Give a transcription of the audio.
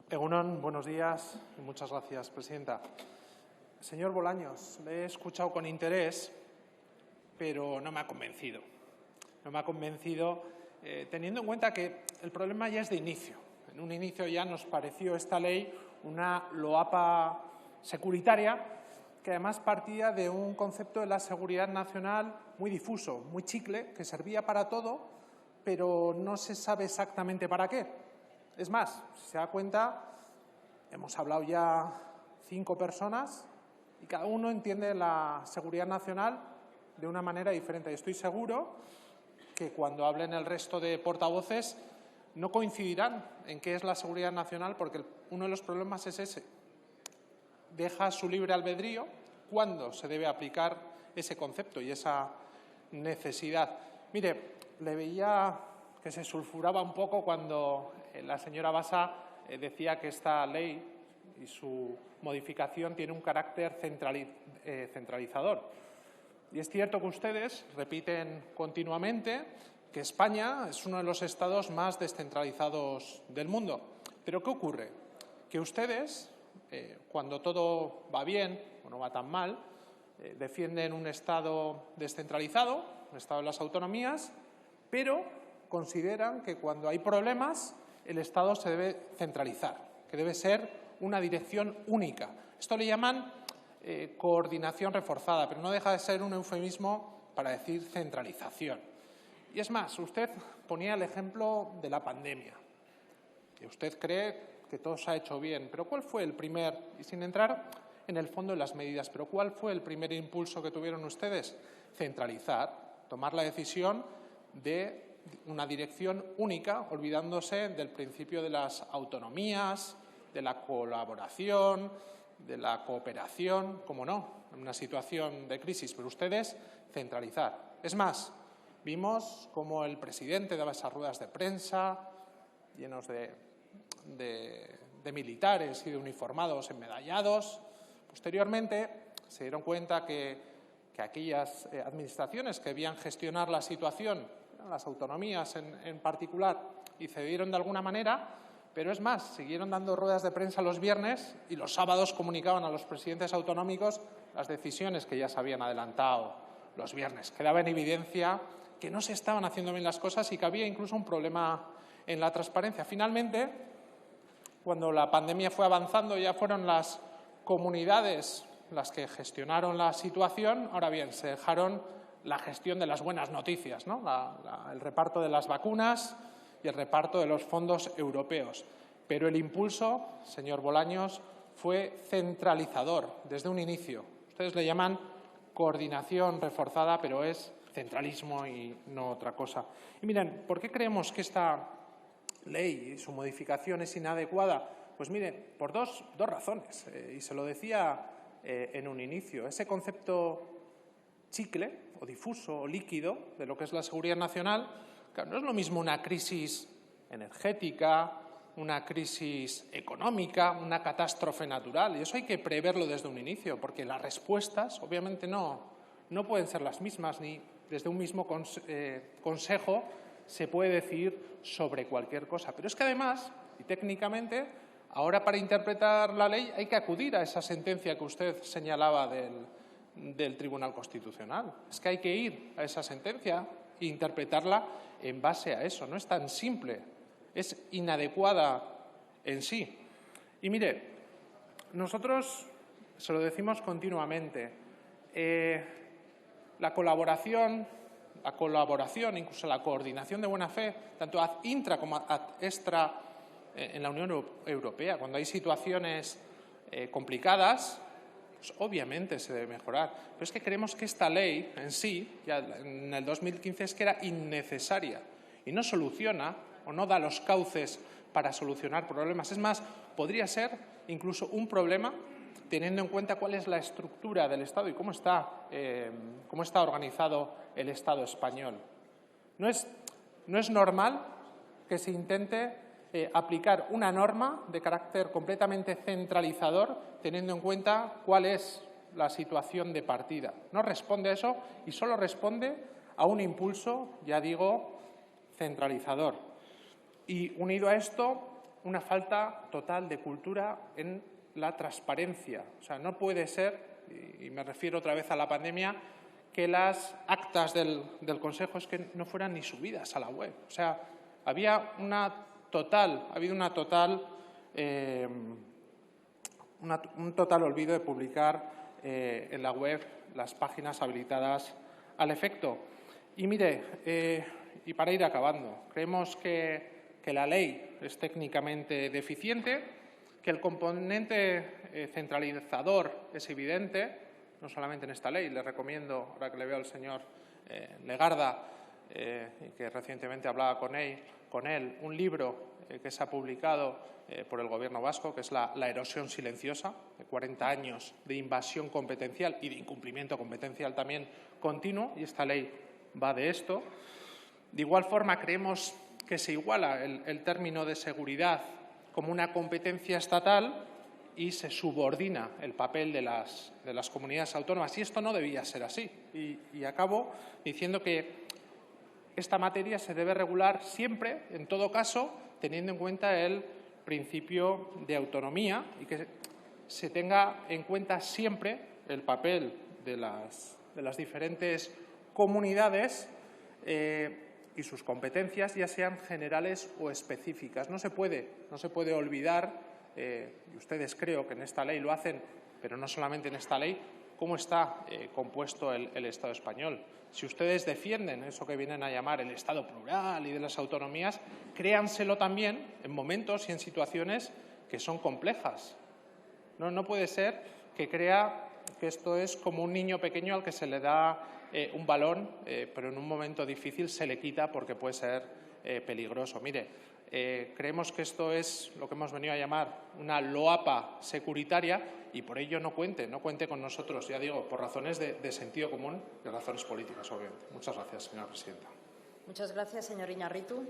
Egunon, buenos días y muchas gracias, presidenta. Señor Bolaños, le he escuchado con interés, pero no me ha convencido. No me ha convencido teniendo en cuenta que el problema ya es de inicio. En un inicio ya nos pareció esta ley una loapa securitaria que además partía de un concepto de la seguridad nacional muy difuso, muy chicle, que servía para todo, pero no se sabe exactamente para qué. Es más, si se da cuenta, hemos hablado ya 5 personas y cada uno entiende la seguridad nacional de una manera diferente. Y estoy seguro que cuando hablen el resto de portavoces no coincidirán en qué es la seguridad nacional, porque uno de los problemas es ese. Deja su libre albedrío cuándo se debe aplicar ese concepto y esa necesidad. Mire, le veía que se sulfuraba un poco cuando la señora Basa decía que esta ley y su modificación tiene un carácter centralizador. Y es cierto que ustedes repiten continuamente que España es uno de los estados más descentralizados del mundo. Pero ¿qué ocurre? Que ustedes, cuando todo va bien o no va tan mal, defienden un estado descentralizado, un estado de las autonomías, pero consideran que cuando hay problemas el Estado se debe centralizar, que debe ser una dirección única. Esto le llaman coordinación reforzada, pero no deja de ser un eufemismo para decir centralización. Y es más, usted ponía el ejemplo de la pandemia, que usted cree que todo se ha hecho bien, pero ¿cuál fue el primer, y sin entrar en el fondo de las medidas, pero cuál fue el primer impulso que tuvieron ustedes? Centralizar, tomar la decisión de una dirección única, olvidándose del principio de las autonomías, de la colaboración, de la cooperación, como no, en una situación de crisis, pero ustedes centralizar. Es más, vimos cómo el presidente daba esas ruedas de prensa llenos de militares y de uniformados enmedallados. Posteriormente se dieron cuenta que aquellas administraciones que debían gestionar la situación, las autonomías en particular, y cedieron de alguna manera, pero es más, siguieron dando ruedas de prensa los viernes y los sábados comunicaban a los presidentes autonómicos las decisiones que ya se habían adelantado los viernes. Quedaba en evidencia que no se estaban haciendo bien las cosas y que había incluso un problema en la transparencia. Finalmente, cuando la pandemia fue avanzando, ya fueron las comunidades las que gestionaron la situación. Ahora bien, se dejaron la gestión de las buenas noticias, ¿no? El reparto de las vacunas y el reparto de los fondos europeos. Pero el impulso, señor Bolaños, fue centralizador desde un inicio. Ustedes le llaman coordinación reforzada, pero es centralismo y no otra cosa. Y miren, ¿por qué creemos que esta ley y su modificación es inadecuada? Pues miren, por dos razones. Y se lo decía en un inicio. Ese concepto chicle o difuso o líquido de lo que es la seguridad nacional, claro, no es lo mismo una crisis energética, una crisis económica, una catástrofe natural, y eso hay que preverlo desde un inicio, porque las respuestas obviamente no pueden ser las mismas, ni desde un mismo consejo se puede decir sobre cualquier cosa. Pero es que además, y técnicamente, ahora para interpretar la ley hay que acudir a esa sentencia que usted señalaba del Tribunal Constitucional. Es que hay que ir a esa sentencia e interpretarla en base a eso. No es tan simple, es inadecuada en sí. Y mire, nosotros se lo decimos continuamente, la colaboración, incluso la coordinación de buena fe, tanto ad intra como ad extra en la Unión Europea, cuando hay situaciones complicadas, pues obviamente se debe mejorar. Pero es que creemos que esta ley en sí, ya en el 2015, es que era innecesaria y no soluciona o no da los cauces para solucionar problemas. Es más, podría ser incluso un problema teniendo en cuenta cuál es la estructura del Estado y cómo está organizado el Estado español. No es normal que se intente aplicar una norma de carácter completamente centralizador teniendo en cuenta cuál es la situación de partida. No responde a eso y solo responde a un impulso, ya digo, centralizador. Y unido a esto, una falta total de cultura en la transparencia. O sea, no puede ser, y me refiero otra vez a la pandemia, que las actas del Consejo es que no fueran ni subidas a la web. O sea, ha habido un total olvido de publicar en la web las páginas habilitadas al efecto. Y mire, y para ir acabando, creemos que la ley es técnicamente deficiente, que el componente centralizador es evidente, no solamente en esta ley. Le recomiendo, ahora que le veo al señor Legarda, que recientemente hablaba con él, un libro que se ha publicado por el Gobierno vasco, que es la erosión silenciosa, de 40 años de invasión competencial y de incumplimiento competencial también continuo, y esta ley va de esto. De igual forma, creemos que se iguala el término de seguridad como una competencia estatal y se subordina el papel de las comunidades autónomas. Y esto no debía ser así. Y acabo diciendo que esta materia se debe regular siempre, en todo caso, teniendo en cuenta el principio de autonomía y que se tenga en cuenta siempre el papel de las diferentes comunidades y sus competencias, ya sean generales o específicas. No se puede olvidar, y ustedes creo que en esta ley lo hacen, pero no solamente en esta ley, cómo está compuesto el Estado español. Si ustedes defienden eso que vienen a llamar el Estado plural y de las autonomías, créanselo también en momentos y en situaciones que son complejas. No puede ser que crea que esto es como un niño pequeño al que se le da un balón, pero en un momento difícil se le quita porque puede ser peligroso. Mire, creemos que esto es lo que hemos venido a llamar una loapa securitaria y por ello no cuente con nosotros, ya digo, por razones de sentido común y razones políticas, obviamente. Muchas gracias, señora presidenta. Muchas gracias, señor Iñarritu.